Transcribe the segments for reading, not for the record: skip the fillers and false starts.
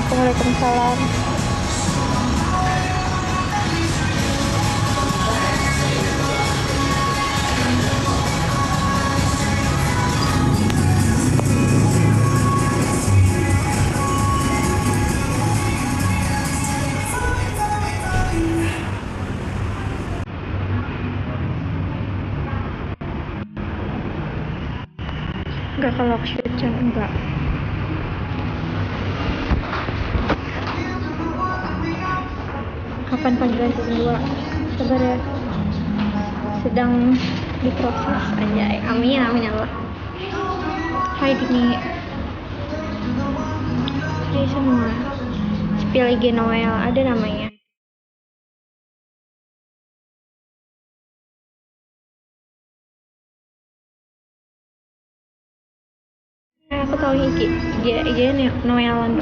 Assalamualaikum. Waalaikumsalam. Enggak, kalau shoot enggak. Kapan panggilan kedua? Sabar ya. Sedang diproses aja. Amin, amin ya Allah. Hai Dini. Hai semua. Spill IG Noel ada namanya. Aku tahu IG Noelan.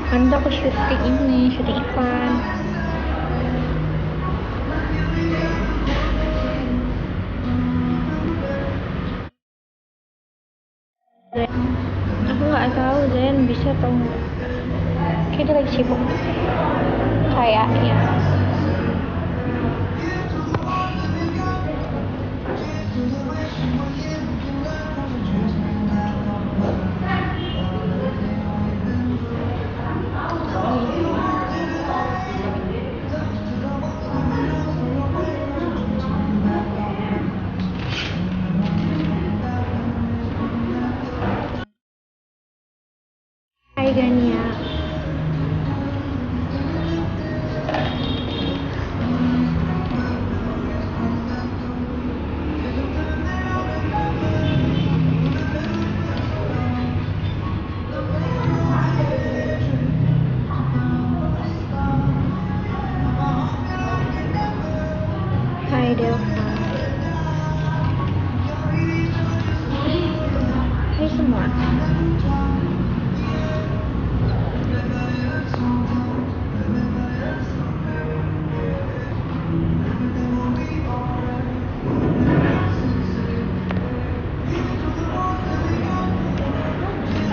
Kan aku syuting iklan. Aku nggak tahu Zain bisa atau enggak. Kayak dia lagi sibuk. Kayaknya. Hai Gania. Hai Delta. Hai semua.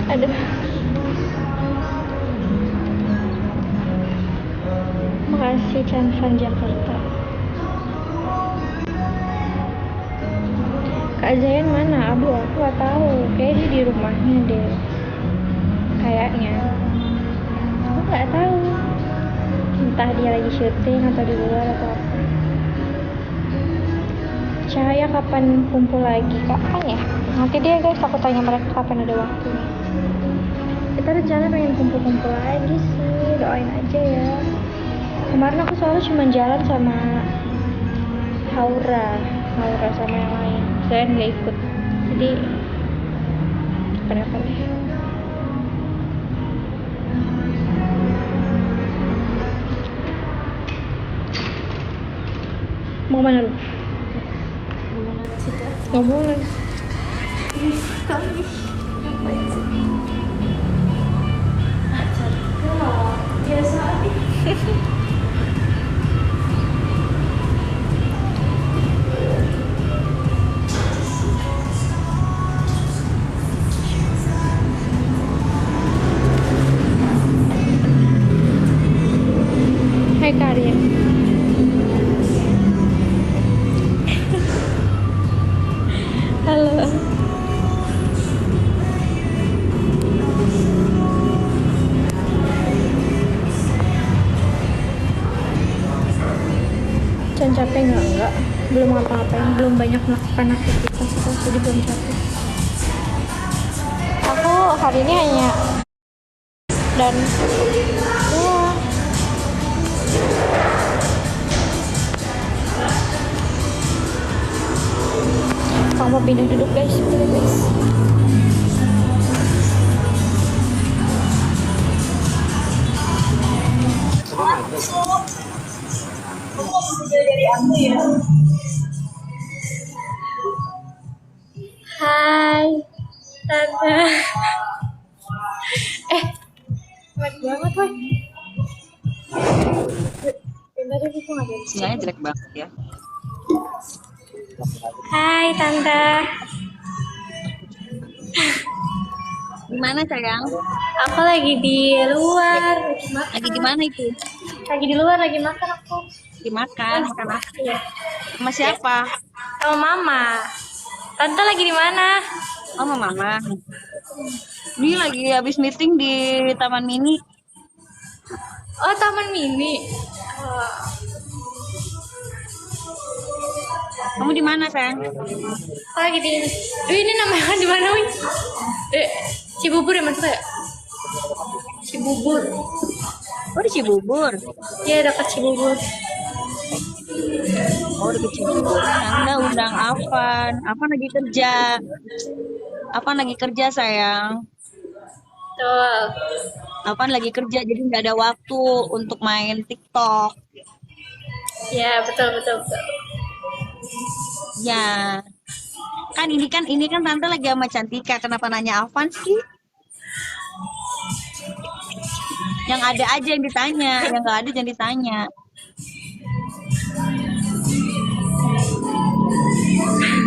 Aduh. Makasih Chansan Jakarta. Kak Zain mana? Aduh, aku gak tahu. Kayaknya dia di rumahnya deh. Kayaknya. Aku gak tahu. Entah dia lagi syuting atau di luar atau apa. Cahaya kapan kumpul lagi? Kapan ya? Nanti dia guys, aku tanya mereka kapan ada waktunya. Kita rencana pengen kumpul-kumpul lagi sih. Doain aja ya. Kemarin aku soalnya cuma jalan sama Haura sama yang lain. Saya nggak ikut. Jadi kenapa deh? Mau mana lu? Ngomong lagi. Biasa. Hai Karya. Halo. Can capek enggak? Belum apa-apain, belum banyak melakukan aktivitas, jadi belum capek. Aku hari ini hanya dan ya kamu mau pindah duduk guys, boleh guys. Hai Tante. Kuat banget woy. Tadi aku nggak ada. Sinyalnya jelek banget ya. Hai Tante. Gimana sayang? Aku lagi di luar, lagi Lagi makan. di mana itu? Lagi di luar, lagi makan aku. Dimakan, makan apa? Iya. Sama Ya. siapa? Sama mama. Tante lagi di mana? Oh, sama mama. Dia lagi habis meeting di Taman Mini. Oh, Taman Mini. Oh, Kamu di mana sayang? aku lagi di ini. Ini namanya di mana, Wih? Cibubur ya maksudnya? Ya? Cibubur. Oh, di Cibubur. Iya, dekat Cibubur. Oh, di Cibubur. Tante undang Avan. Avan lagi kerja. Avan lagi kerja sayang. Tuh. Avan lagi kerja jadi nggak ada waktu untuk main TikTok. Ya, betul, betul, betul. Ya, kan ini kan tante lagi sama Cantika. Kenapa nanya Avan sih? Yang ada aja yang ditanya, yang nggak ada jangan ditanya.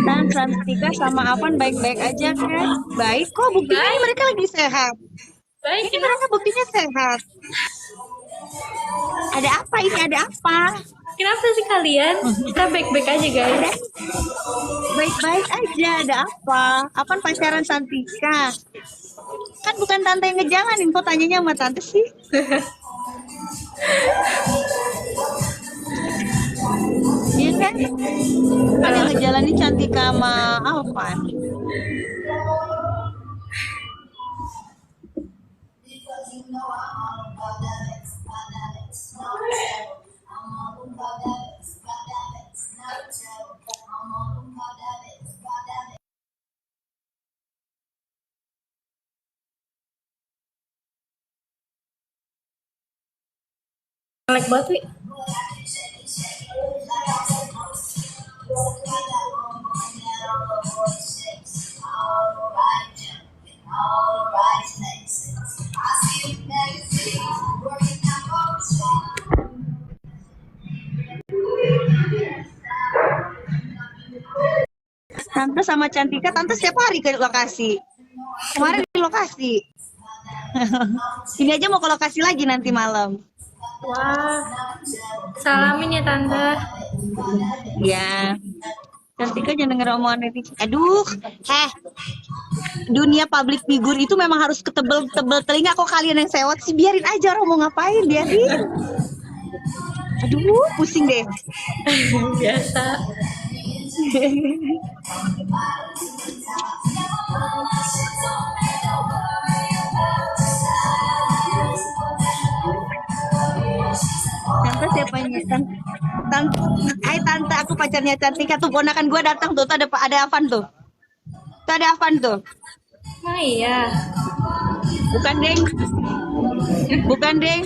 Dan Cantika sama Avan baik-baik aja kan? Baik kok, buktinya ini Baik, mereka lagi sehat. baik. Ini mereka buktinya sehat. Ada apa ini? Ada apa? Kenapa sih kalian? Kita baik-baik aja, guys. Baik-baik aja, ada apa? Avan pacaran Santika. Kan bukan tante yang ngejalanin, kok tanyanya sama tante sih? Iya kan? Kan yang ngejalanin Cantika sama Alvan. Like banget, Wi. Tante sama Cantika, tante setiap hari ke lokasi. Kemarin di lokasi. Ini aja mau ke lokasi lagi nanti malam. Wah, salamin ya tante. Ya, Cantika jangan denger omongan netizen. Aduh, dunia public figure itu memang harus ketebel-tebel telinga. Kok kalian yang sewot sih? Biarin aja orang mau ngapain, biarin. Aduh, pusing deh. Biasa. Tante siapanya? Tante, hai tante, aku pacarnya Cantika tuh, ponakan gue datang tuh, ada Avan tuh. Tuh ada Avan tuh. Nah iya. Bukan deng, bukan deng,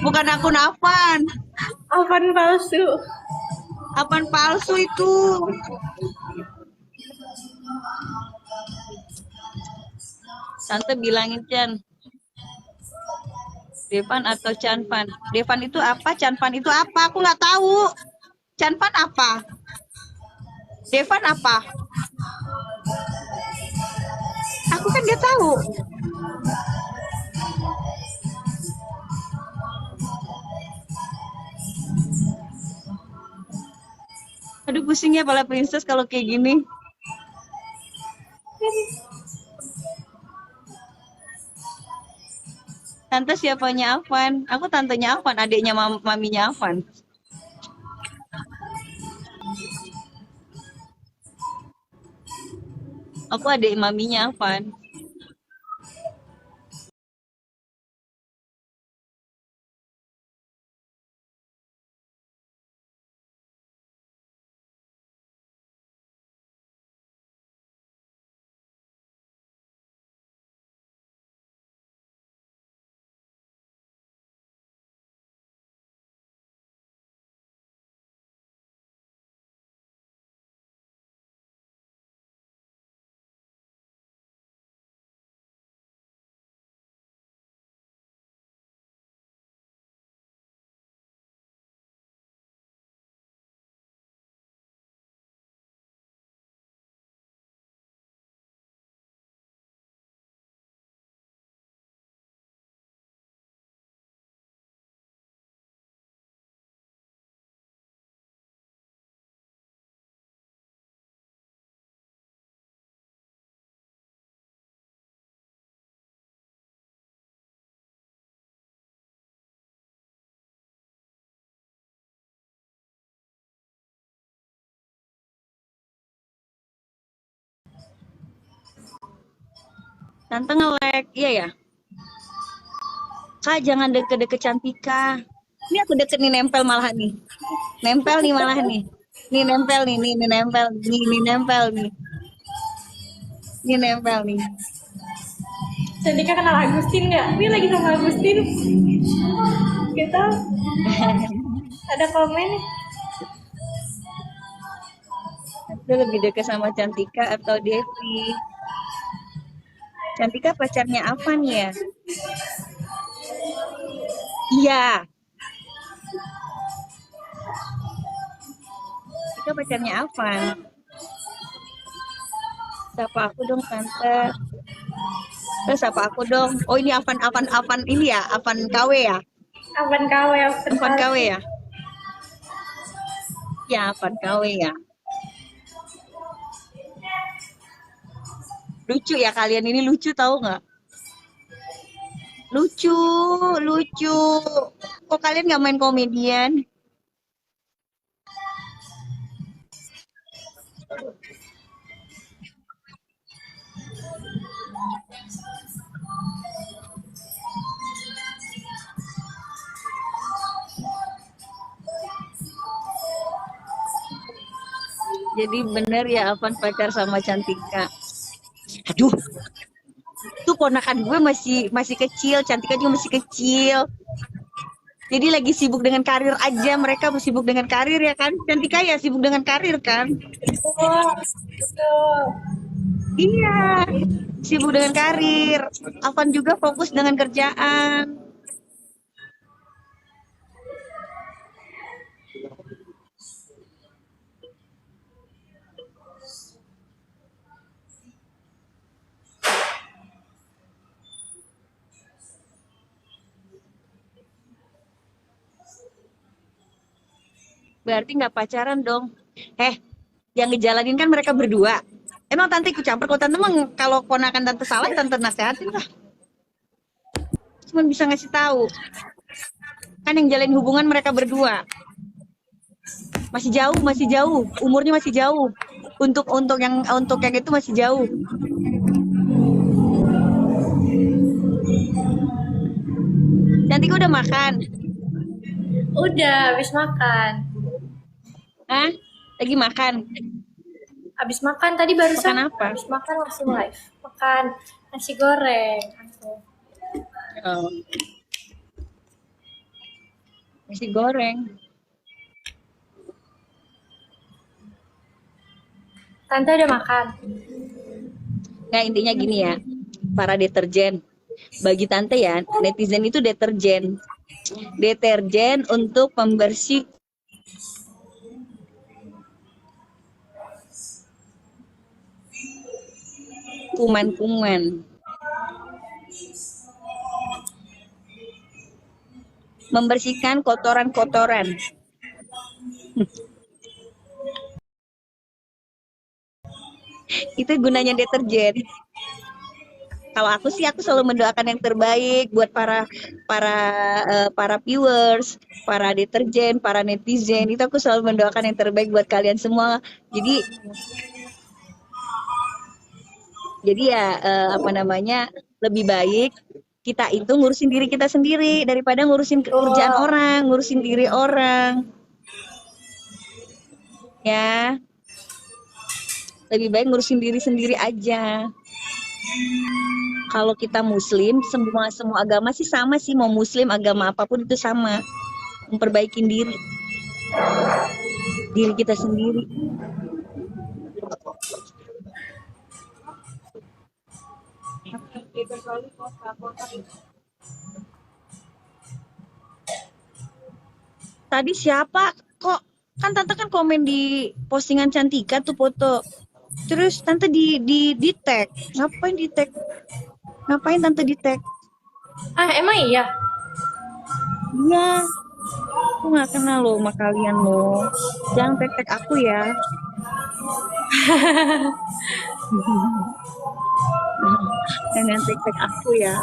bukan akun Avan. Avan palsu. Avan palsu itu. Tante bilangin Chan. Devan atau Chanpan? Devan itu apa? Chanpan itu apa? Aku nggak tahu. Chanpan apa? Devan apa? Aku kan nggak tahu. Aduh pusingnya pala princess kalau kayak gini. Tante siapanya Avan? Aku tantenya Avan, adiknya maminya Avan. Aku adik maminya Avan. Tante nge-lag. Iya ya. Kak, jangan deket-deket Cantika. Ini aku deket nih, nempel malah nih. Nempel nih malah nih. Nih nempel nih, nih nempel, nih nempel nih. Ini nempel nih. Cantika kenal Agustin nggak? Ini lagi sama Agustin. Kita ada komen. Aku lebih dekat sama Cantika atau Devi? Cantika pacarnya Avan ya? Iya. Cantika pacarnya Avan. Sapa aku dong tante. Terus sapa aku dong. Oh ini Avan ini ya, Avan KW ya? Avan KW, Avan KW ya? Ya Avan KW ya. Lucu ya kalian ini, lucu tahu nggak? Lucu, lucu. Kok kalian nggak main komedian? Jadi bener ya Avan pacar sama Cantika. Aduh, tuh ponakan gue masih kecil, Cantika juga masih kecil. Jadi lagi sibuk dengan karir aja, mereka sibuk dengan karir ya kan? Cantika ya sibuk dengan karir kan? Oh, betul. Iya, sibuk dengan karir. Avan juga fokus dengan kerjaan. Berarti nggak pacaran dong. Yang ngejalanin kan mereka berdua. Emang tante ikut campur? Kalau tante emang kalau ponakan tante salah, tante nasehatin lah. Cuman bisa ngasih tahu. Kan yang jalin hubungan mereka berdua. Masih jauh. Umurnya masih jauh. Untuk yang itu masih jauh. Cantik udah makan? Udah, habis makan. Hah? Lagi makan? Habis makan tadi barusan. Makan apa? Habis makan langsung live. Makan nasi goreng. Oh. Nasi goreng. Tante udah makan. Nah intinya gini ya, para deterjen. Bagi tante ya, netizen itu deterjen. Deterjen untuk pembersih kuman-kuman. Membersihkan kotoran-kotoran. Itu gunanya deterjen. Kalau aku sih, aku selalu mendoakan yang terbaik buat para viewers, para deterjen, para netizen. Itu aku selalu mendoakan yang terbaik buat kalian semua. Jadi ya lebih baik kita itu ngurusin diri kita sendiri daripada ngurusin kerjaan orang, ngurusin diri orang. Ya. Lebih baik ngurusin diri sendiri aja. Kalau kita muslim, semua agama sih sama sih, mau muslim agama apapun itu sama. Memperbaikin diri kita sendiri. Tadi siapa kok? Kan tante kan komen di postingan Cantika tuh foto. Terus tante di tag. Ngapain di tag? Ngapain tante di tag? Ah, emang iya? Iya. Aku nggak kenal loh sama kalian loh. Jangan tag aku ya. Jangan tag aku ya.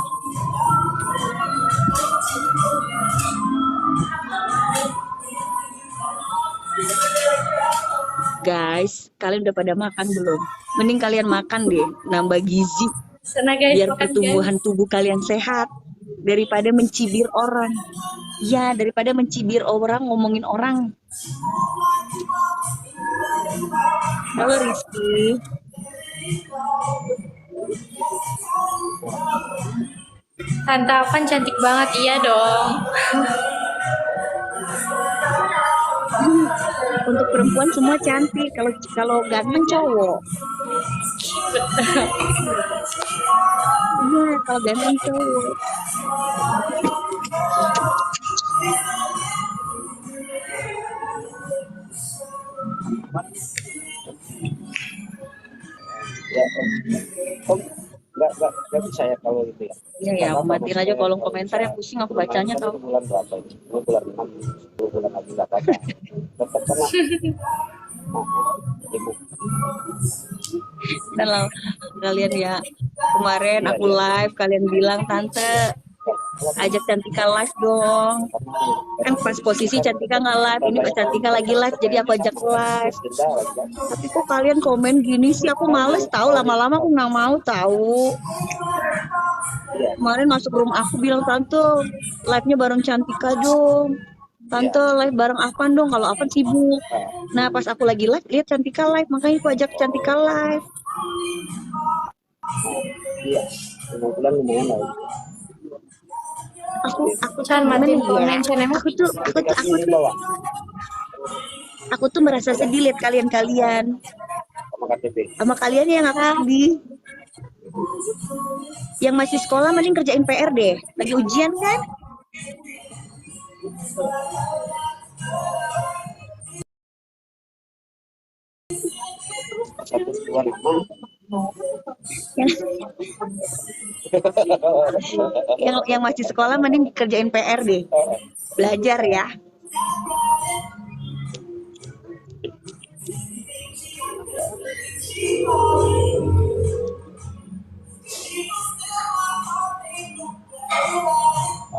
Guys, kalian udah pada makan belum? Mending kalian makan deh, nambah gizi. Sana guys, Biar makan guys. pertumbuhan tubuh kalian sehat daripada mencibir orang. Ya, daripada mencibir orang, ngomongin orang. Halo Rizky. Tante Afan cantik banget, iya dong. Untuk perempuan semua cantik. Kalau ganteng cowok. Iya, kalau ganteng cowok. Ya, nggak bisa ya kalau itu ya. Iya ya, aku matiin aja kolom komentar yang pusing aku bacanya Itu tau. bulan berapa ini? 2 bulan 6, 2 bulan lagi nggak apa-apa. Tetap kena. Ibu. Dan lah, kalian ya, kemarin aku live, kalian bilang, Tante, ajak Cantika live dong. Kan pas posisi Cantika nggak live, ini pas Cantika lagi live, jadi aku ajak live. Tapi kok kalian komen gini sih, aku males tahu, lama-lama aku nggak mau tahu. Kemarin masuk room aku bilang, Tante, live-nya bareng Cantika dong. Tante live bareng Avan dong, kalau Avan sibuk. Nah pas aku lagi live, lihat Cantika live, makanya aku ajak Cantika live. Iya, 5 bulan lumayan lah. Aku Can gimana matiin ya? komen, Can emang. Aku tuh merasa sedih lihat kalian Sama KTP. sama kalian yang aku sedih. Yang masih sekolah mending kerjain PR deh. Lagi ujian kan? Satu dua nama. yang masih sekolah mending kerjain PR deh. Belajar ya.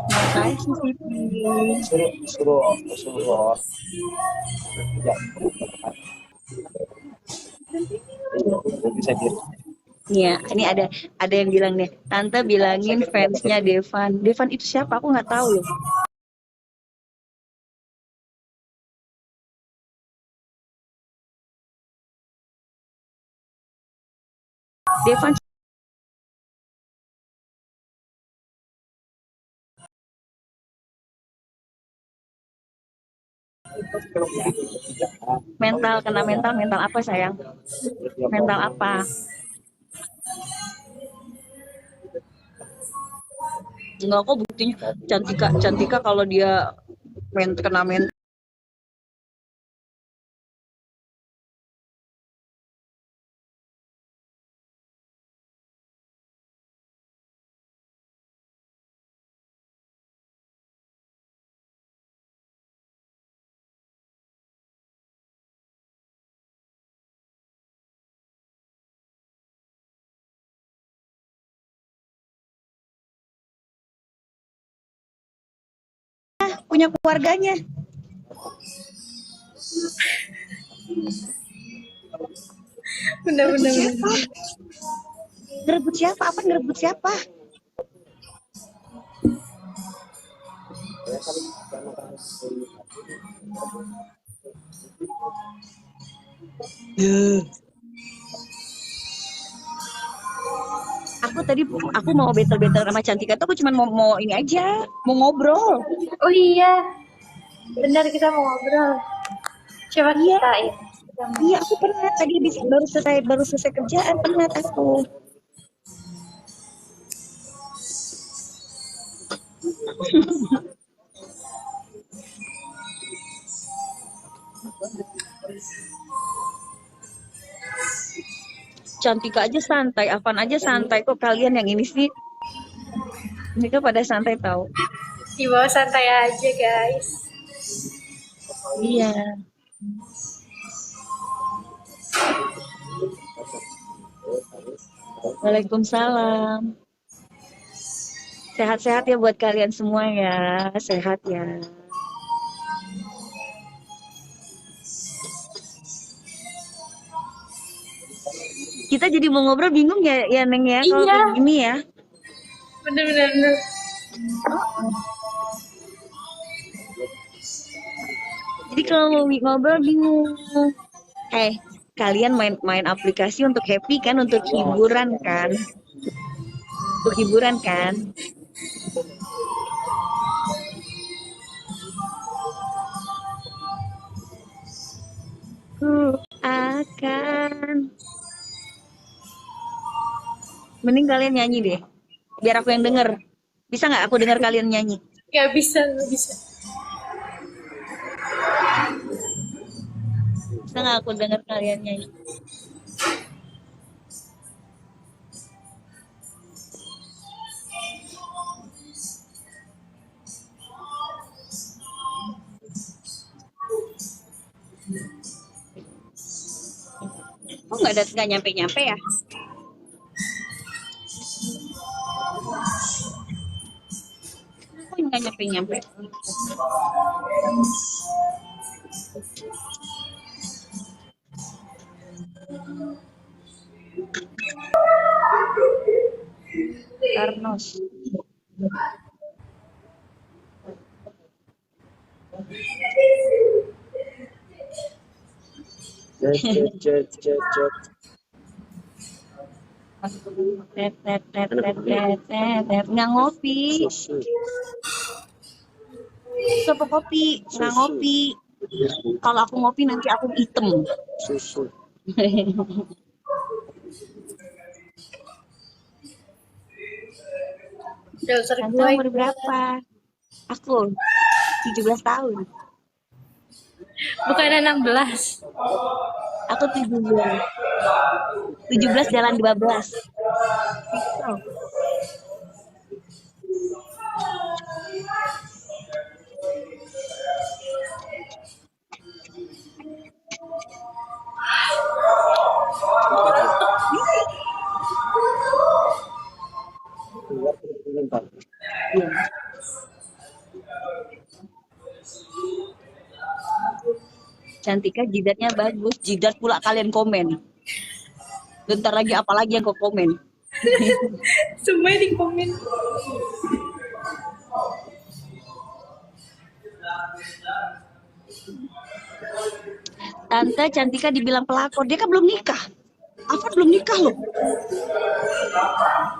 Makasih Siti. Suruh. Ya. Bisa dia. Iya, ini ada yang bilang nih, Tante bilangin fansnya Devan. Devan itu siapa? Aku nggak tahu loh. Devan kena mental apa sayang? Mental apa? Enggak kok buktinya Cantika kalau dia kena mental. Punya keluarganya. Bener. Ngerebut siapa? Apa ngerebut siapa? Aku mau battle sama Cantika tuh, aku cuma mau ini aja, mau ngobrol. Oh iya, benar kita mau ngobrol. Coba kita ya. Iya, aku pernah tadi baru selesai kerjaan, pernah aku. Cantika aja santai, Avan aja santai, kok kalian yang ini sih? Mereka pada santai tahu. Di bawah santai aja guys. Iya. Waalaikumsalam. Sehat-sehat ya buat kalian semua ya, sehat ya. Kita jadi mau ngobrol bingung ya Neng ya kalau Iya. kayak gini ya. Bener-bener. Jadi kalau mau ngobrol bingung. Kalian main aplikasi untuk happy kan, untuk hiburan kan? Untuk hiburan kan? Ku akan. Mending kalian nyanyi deh. Biar aku yang denger. Bisa nggak aku dengar kalian nyanyi? Gak bisa. Bisa nggak aku dengar kalian nyanyi? Oh nggak nyampe-nyampe ya? Oh nggak nyampe-nyampe. Karnos. Cet. Nggak ngopi. Susu. Sopo kopi, nggak ngopi. Kalau aku ngopi nanti aku hitam. Susu. Tante umur berapa? Aku 17 tahun. Bukan 16. Aku 17. 17 jalan 12. Gitu. Cantika jidatnya bagus, jidat pula kalian komen. Bentar lagi apalagi yang kau komen? Semua di komen. Tante Cantika dibilang pelakor, dia kan belum nikah. Afan belum nikah loh.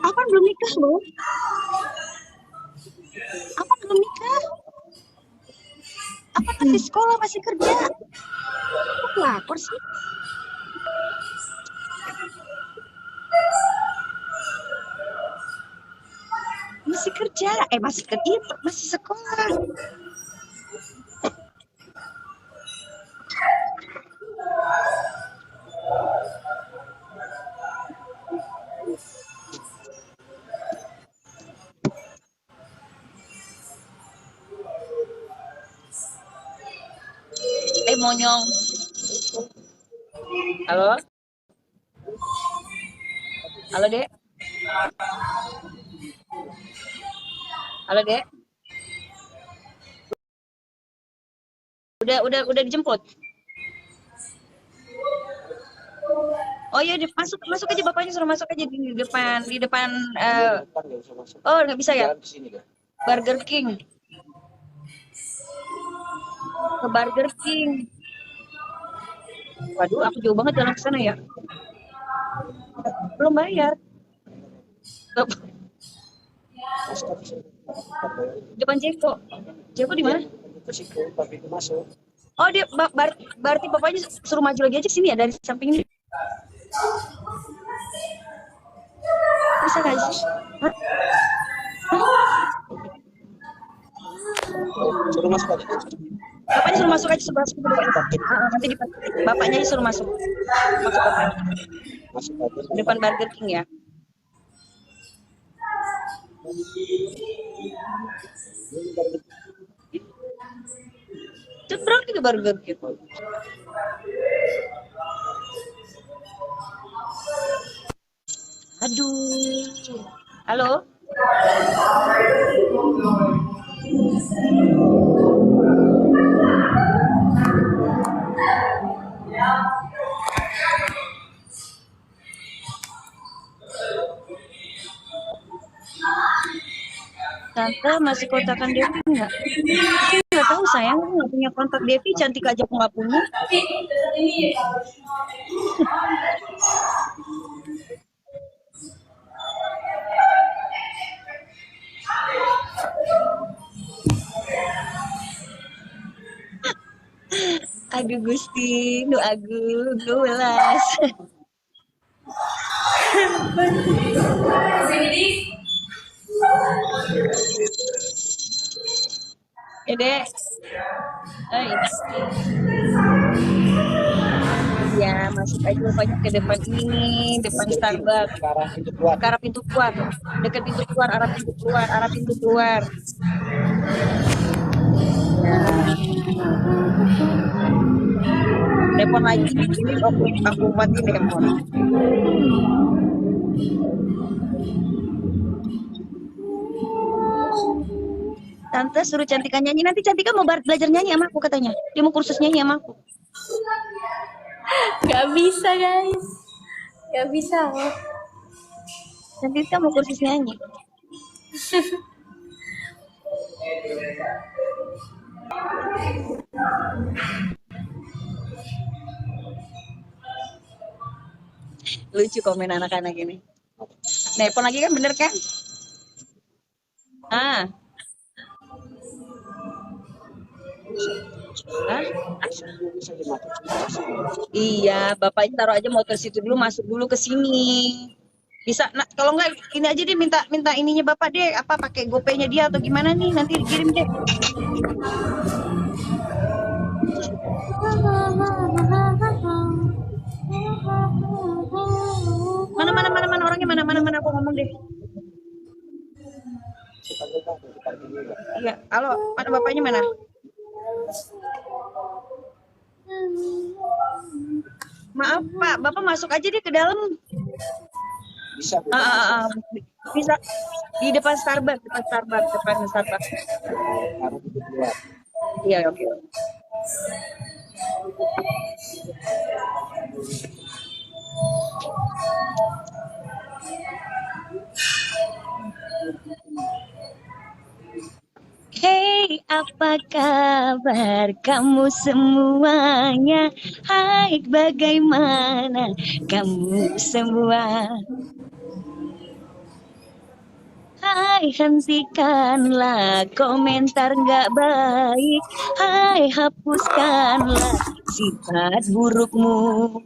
Afan belum nikah loh. Afan belum nikah. Afan masih sekolah, masih kerja. Kok pelakor sih? Masih kerja, masih kerja, masih sekolah. Monyong. Halo? Halo, Dek? Halo, Dek? Udah dijemput? Oh iya, masuk aja, bapaknya suruh masuk aja di depan oh nggak bisa ya? Burger King. Ke Burger King. Waduh, aku jauh banget jalan ke sana ya. Belum bayar. Depan Jeko. Jeko di mana? Oh, dia berarti bapaknya suruh maju lagi aja sini ya, dari samping ini. Bisa nggak sih? Hah? Suruh masuk aja. Bapaknya suruh masuk aja sebelah situ. Nanti bapaknya suruh masuk. Masuk bapaknya. Masuk aja. Depan Burger King ya. Cebrang ke Burger King. Aduh. Halo? Tante masih kontakan Devi nggak? Aku nggak tahu sayang, aku nggak punya kontak Devi, cantik aja aku nggak punya. Aduh Gusti, nu agung, nu welas. Ya deh, eh, ya masuk aja rupanya ke depan ini, depan Starbucks, ke arah pintu keluar. ke arah pintu keluar, dekat pintu keluar, arah pintu keluar, arah pintu keluar. Telepon lagi, ini aku matiin telepon. Tante suruh Cantika nyanyi, nanti Cantika mau belajar nyanyi sama aku katanya. Dia mau kursus nyanyi sama aku. Gak bisa guys, gak bisa loh. Cantika mau kursus nyanyi. Lucu komen anak-anak ini. Telepon lagi kan bener kan? Ah. Hah? Iya, bapaknya taruh aja motor situ dulu, masuk dulu ke sini. Bisa, nah, kalau enggak ini aja deh minta ininya bapak deh, apa pakai GoPay-nya dia atau gimana nih, nanti dikirim deh. Mana orangnya mana aku ngomong deh. Iya, halo, mana bapaknya mana? Maaf Pak, Bapak masuk aja deh ke dalam. Bisa. Bisa di depan Starbucks. Arah pintu keluar. Iya, oke. Hey, apa kabar kamu semuanya? Hai, bagaimana kamu semua? Hai, hentikanlah komentar nggak baik. Hai, hapuskanlah sifat burukmu.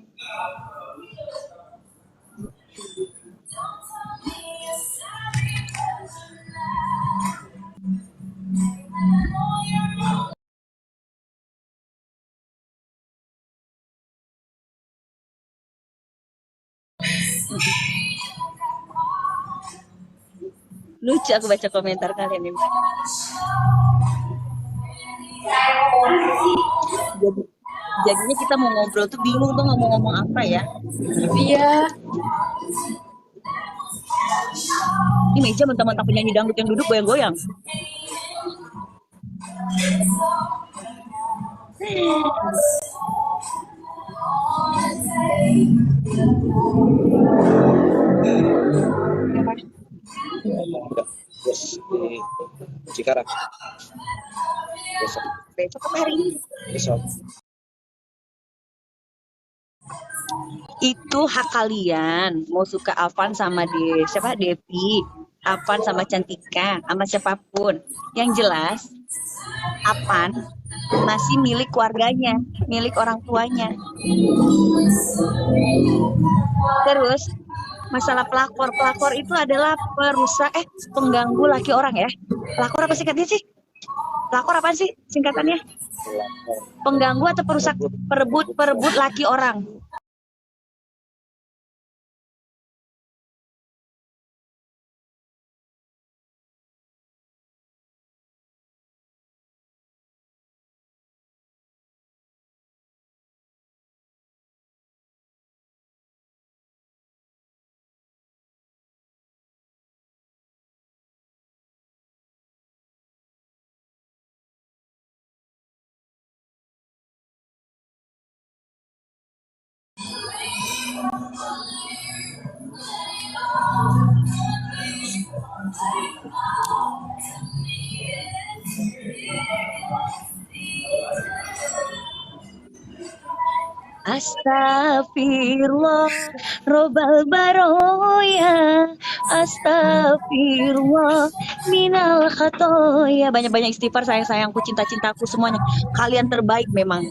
Lucu aku baca komentar kalian ini. Jadinya kita mau ngobrol tuh bingung tuh ngomong apa ya. Iya. Ini meja mentang-mentang penyanyi dangdut yang duduk goyang-goyang. Yes, di Cikarang. Besok apa hari ini? Besok. Itu hak kalian mau suka Avan sama siapa Devi, Avan sama Cantika, sama siapapun. Yang jelas Avan masih milik keluarganya, milik orang tuanya. Terus masalah pelakor itu adalah pengganggu laki orang ya. Pelakor apa singkatnya sih? Pelakor apa sih singkatannya? Pengganggu atau perebut laki orang. Astagfirullah, Robal baroya, Astagfirullah, minal khatoya. Banyak-banyak istighfar sayang-sayangku, cinta-cintaku semuanya. Kalian terbaik memang.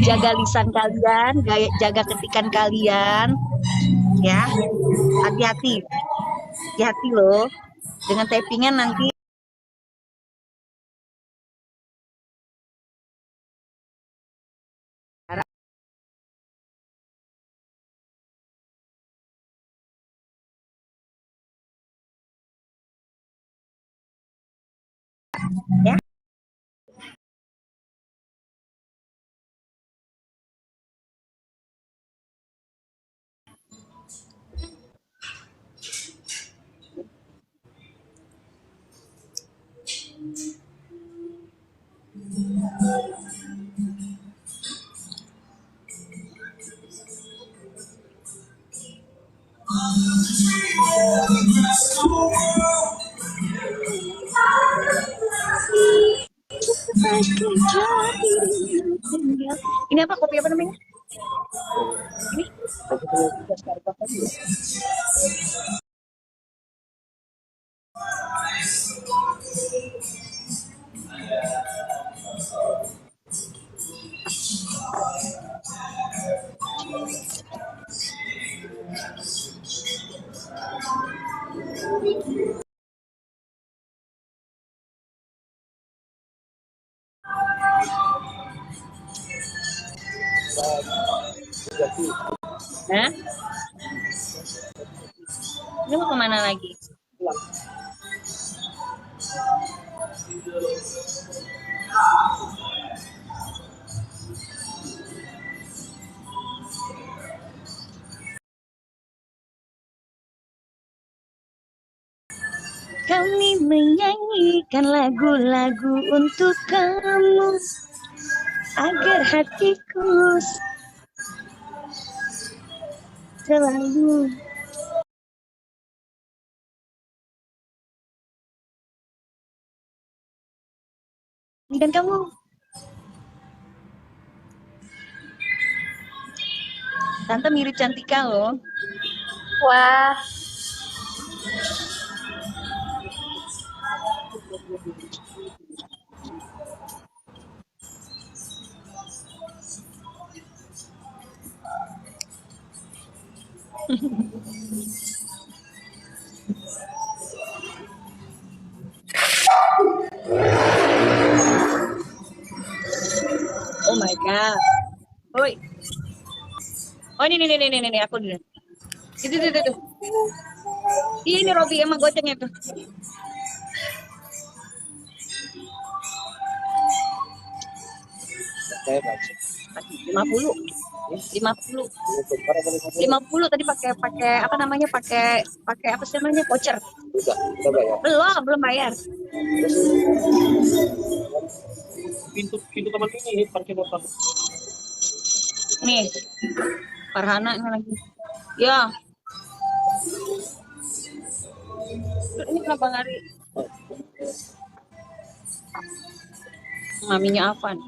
Jaga lisan kalian, jaga ketikan kalian, ya. Hati-hati, hati-hati loh. Dengan tappingan nanti. Ya. Ini apa, kopi apa namanya? Ini Hah? Ini mau kemana lagi? Kami menyanyikan lagu-lagu untuk kamu agar hatiku selalu dan kamu. Tante mirip Cantika loh. Wah, Oh my god. Oi. Oh ini aku dulu. Itu. Ini Robi emang gocengnya tuh. Saya baca. 50. 50 tadi pakai apa namanya, pakai apa sih namanya, voucher. Udah bayar. Belum bayar. Pintu kamar ini parkir motor. Nih, Farhana ini lagi. Ya. Ini kenapa ngari? Maminya Afan.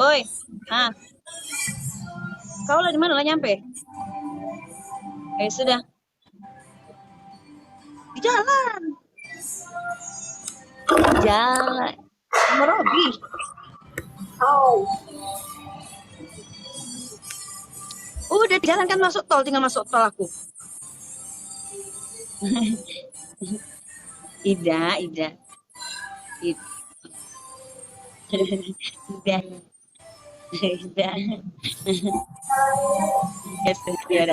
Oi, kau lah di mana lah nyampe? Sudah. Di jalan. Sama Robi. Udah di jalan kan, masuk tol, tinggal masuk tol aku. Ida. Ida. Yes, ya.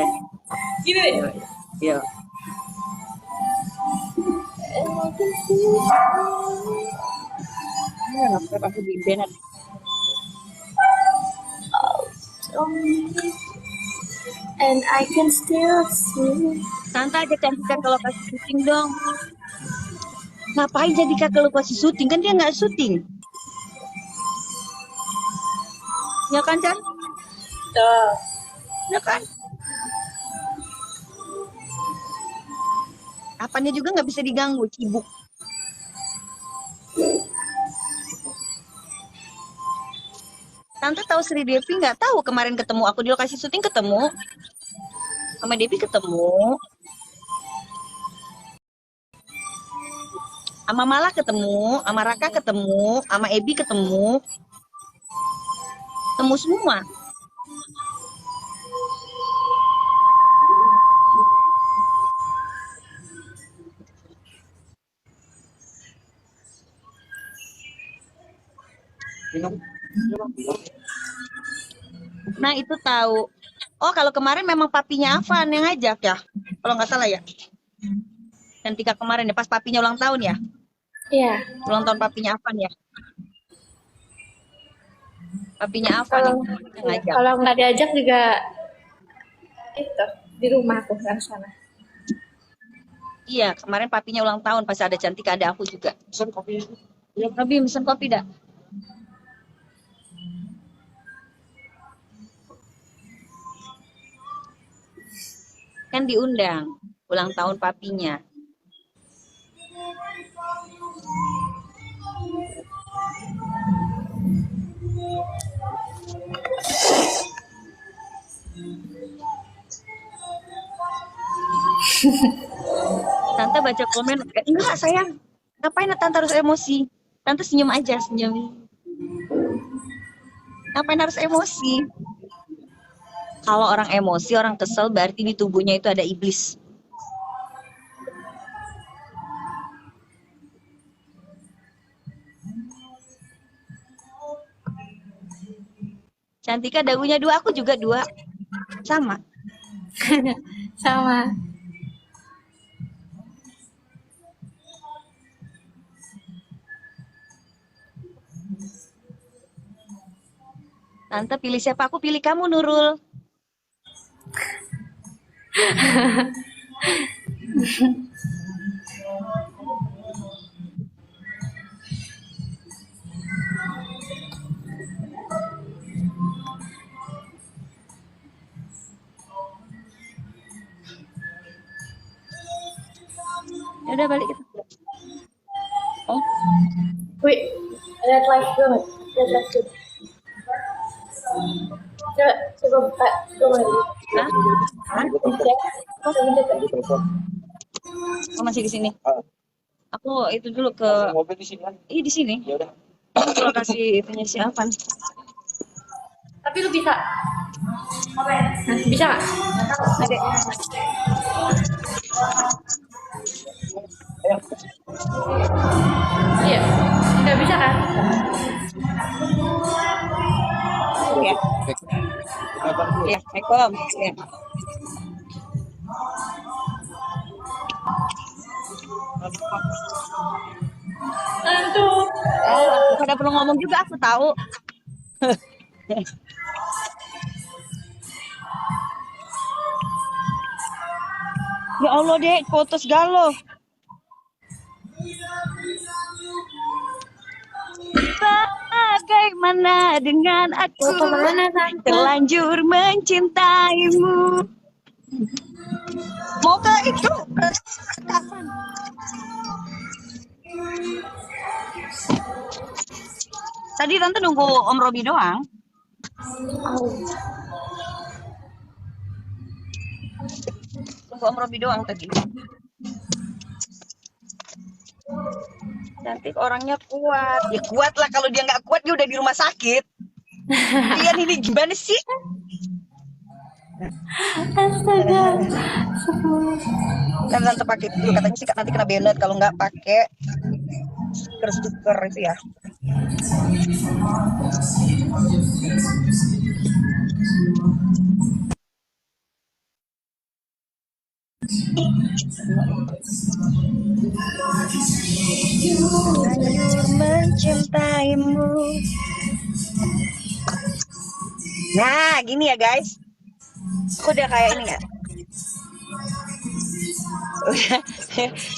Gini. Yo. Aku di Benet. and I can still see. Tante aja cantikan kalau kasih syuting dong. Ngapain jadi kak kalau kasih syuting? Kan dia nggak syuting. Ya kan, Chan? Ya kan? Apanya juga nggak bisa diganggu, sibuk. Tante tahu Sri Devi nggak tahu, kemarin ketemu aku di lokasi syuting, ketemu sama Devi, ketemu sama Mala, ketemu sama Raka, ketemu sama Ebi, ketemu semua. Nah itu tahu. Oh kalau kemarin memang papinya Afan yang ngajak ya, kalau nggak salah ya. Cantika kemarin ya, pas papinya ulang tahun ya. Iya. Ulang tahun papinya Afan ya. Papinya Afan Kalau yang ngajak. kalau nggak diajak juga itu di rumah aku kan sana. Iya, kemarin papinya ulang tahun, pas ada Cantika, ada aku juga. Pesan kopi. Ya, Robi pesen kopi dah. Kan diundang ulang tahun papinya. Tante baca komen, enggak sayang, ngapain Tante harus emosi? Tante senyum aja, senyum. Ngapain harus emosi? Kalau orang emosi, orang kesel, berarti di tubuhnya itu ada iblis. Cantika dagunya 2, aku juga 2. Sama. Sama. Tante pilih siapa? Aku pilih kamu, Nurul. Ya udah balik kita. Oh, Wih, lihat live banget. Lihat live tuh. Coba buka dulu lagi. hah? Hah? Telepon. Oh, masih di sini. Ah, Aku itu dulu ke, mobil di sini kan? ih di sini. Ya udah. Aku lokasi itunya si Afan. Tapi lu bisa. Bisa nggak? Adek. Ayo. Iya. Nggak bisa kan? Ya, Kabar dulu. ya, Assalamualaikum. Ya. Aduh. Aku udah perlu ngomong juga, aku tahu. Ya Allah, Dek, foto segala. Bagaimana dengan aku Mau kemana Tante? terlanjur mencintaimu? Mau ke itu? Kapan? Tadi Tante nunggu Om Robi doang. Tunggu Om Robi doang tadi. Cantik, orangnya kuat. Ya kuat lah, kalau dia nggak kuat dia udah di rumah sakit. Dia ini gimana sih? Astaga. Kan Tante pakai dulu, katanya sih nanti kena banned kalau nggak pakai stiker itu ya. Terlanjur mencintaimu. Nah, gini ya guys. Aku udah kayak ini nggak? Udah.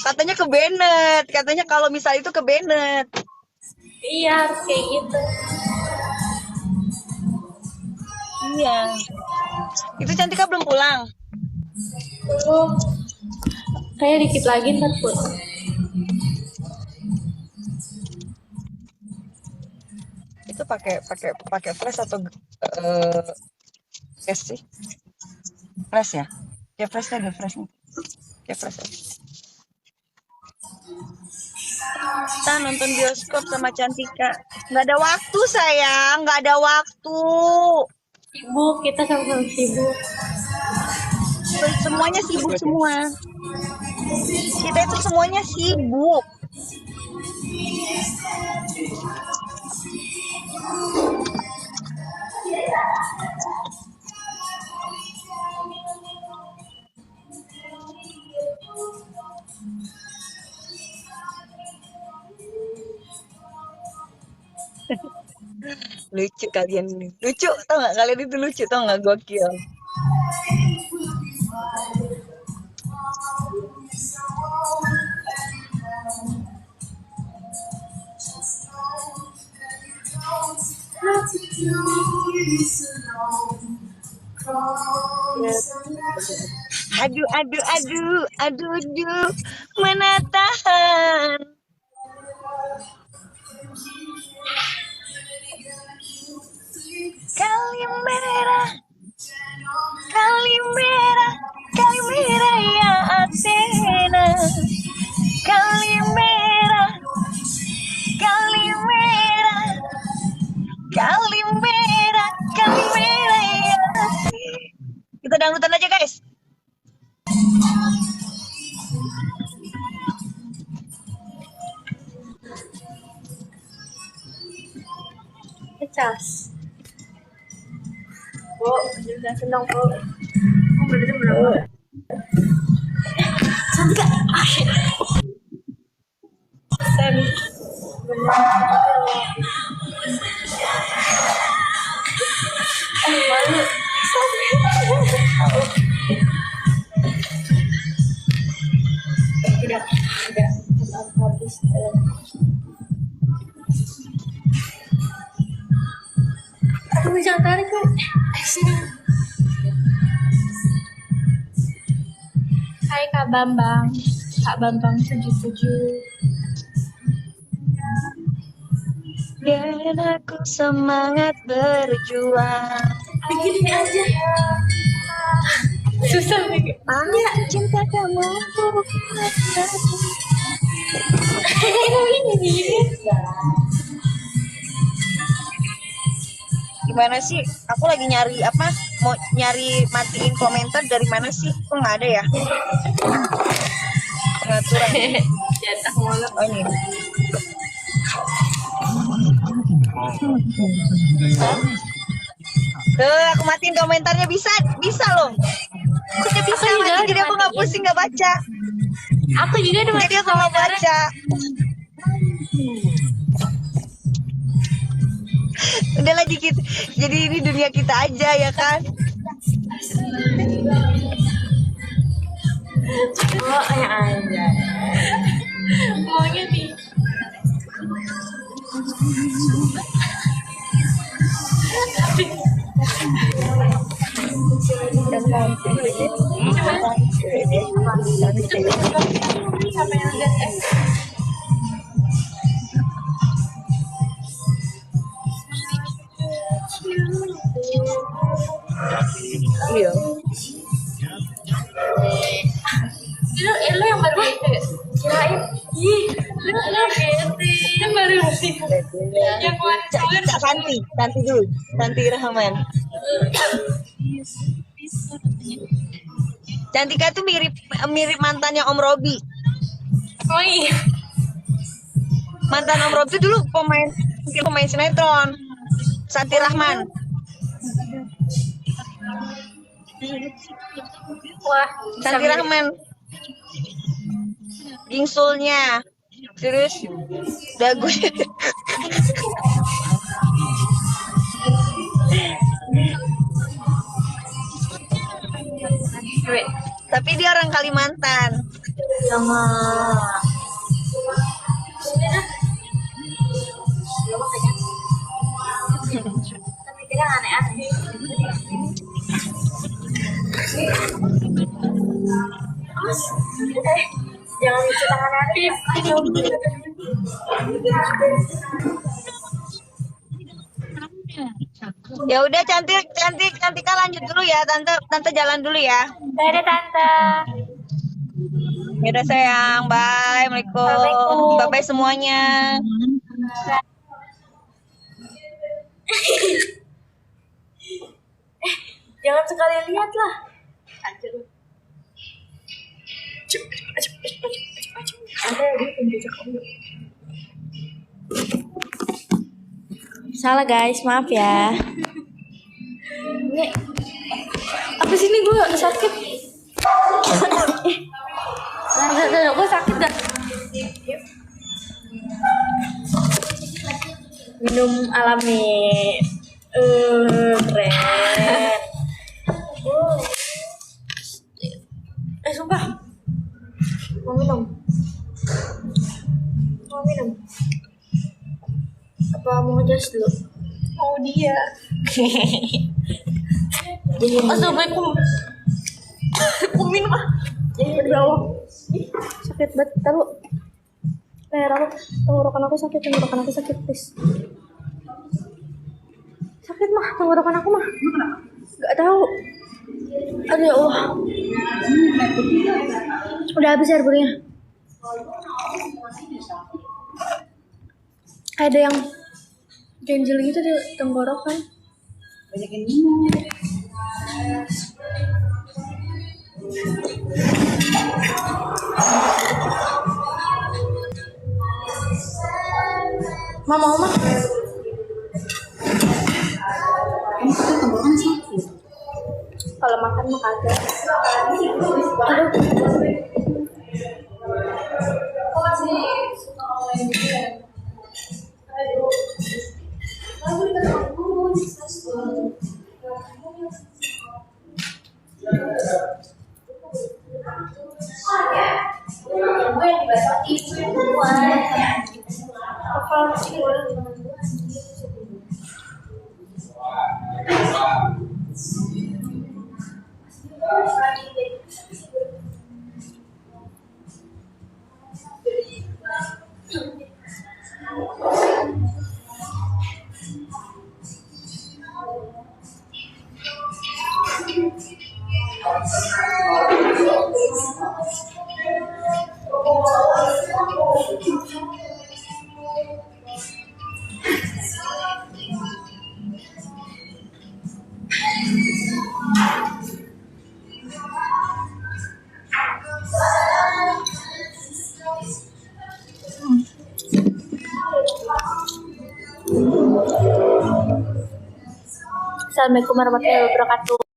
Katanya ke banned. Katanya kalau misal itu ke banned. Iya, harus kayak gitu. Iya. Itu Cantika belum pulang. Tunggu. Kayak dikit lagi ntar pun. Itu pakai flash atau flash sih? Flash ya? Ya flash ada flash. Ya flash. Kita nonton bioskop sama Cantika. Nggak ada waktu sayang, nggak ada waktu. Sibuk, kita sama-sama sibuk. Semuanya sibuk semua. Kita itu semuanya sibuk. Lucu kalian ini. Lucu, tau nggak? Kalian itu lucu, tau nggak? Gokil. Aduh, aduh, aduh, aduh, aduh, mana tahan. Kalimera, Kalimera, Kalimera ya Athena. Kalimera, Kalimera, Kalimera, Kalimera ya Athena. Kita dangdutan aja guys. Cas. Bu, juga senang bu. Oh, berarti berapa? Cantik gak? Sen. Malu. Tidak habis. Aduh, jangan tarik gue. Sini. Hai Kak Bambang. Kak Bambang 77. Dan aku semangat berjuang. Begini aja. Susah nih. Cinta kamu. Ini. Gimana sih? Aku lagi nyari apa? Mau nyari matiin komentar dari mana sih? Kok nggak ada ya? Pengaturan. Jatah mulu. Oh ini. Tuh, aku matiin komentarnya bisa loh. Udah bisa mati, jadi aku nggak pusing nggak baca. Aku juga udah Jadi aku nggak baca. Udah lagi kita, jadi ini dunia kita aja ya kan. Oh, ya aja. Maunya nih. Siapa yang lihat Iya. Lo yang baru gitu ya? Kirain. Ih, lo gitu. Yang baru sih. Yang Cak Santi dulu. Santi Rahman. Cantika tuh mirip mantannya Om Robi. Oh iya. Mantan Om Robi tuh dulu pemain sinetron. Santi Rahman. Wah, Santi Rahman. Bingsulnya. Terus dagunya. Tapi dia orang Kalimantan. Sama. Tapi kita aneh-aneh. Jangan cuci tangan aneh. Ya udah cantik cantik Cantika lanjut dulu ya tante tante jalan dulu ya. Dadah tante. Ya udah sayang, bye, assalamualaikum, Assalamualaikum. bye bye semuanya. Jangan sekali lihat lah. Salah guys, maaf ya. Ini apa sih ini gue sakit? Gue sakit dah. Minum alami. Keren. Sumpah. Mau minum. Mau minum. Apa mau ngejas dulu? Oh dia. Assalamualaikum. Aku minum ah. Sakit banget. Tahu. Leher aku, tenggorokan aku sakit, please. Sakit mah, tenggorokan aku mah. Gak tahu. Aduh ya Allah. Udah habis air putihnya. Ada yang ganjil gitu di tenggorokan. Banyak yang minum. Mama, kalau makan mah kagak. Assalamualaikum warahmatullahi wabarakatuh.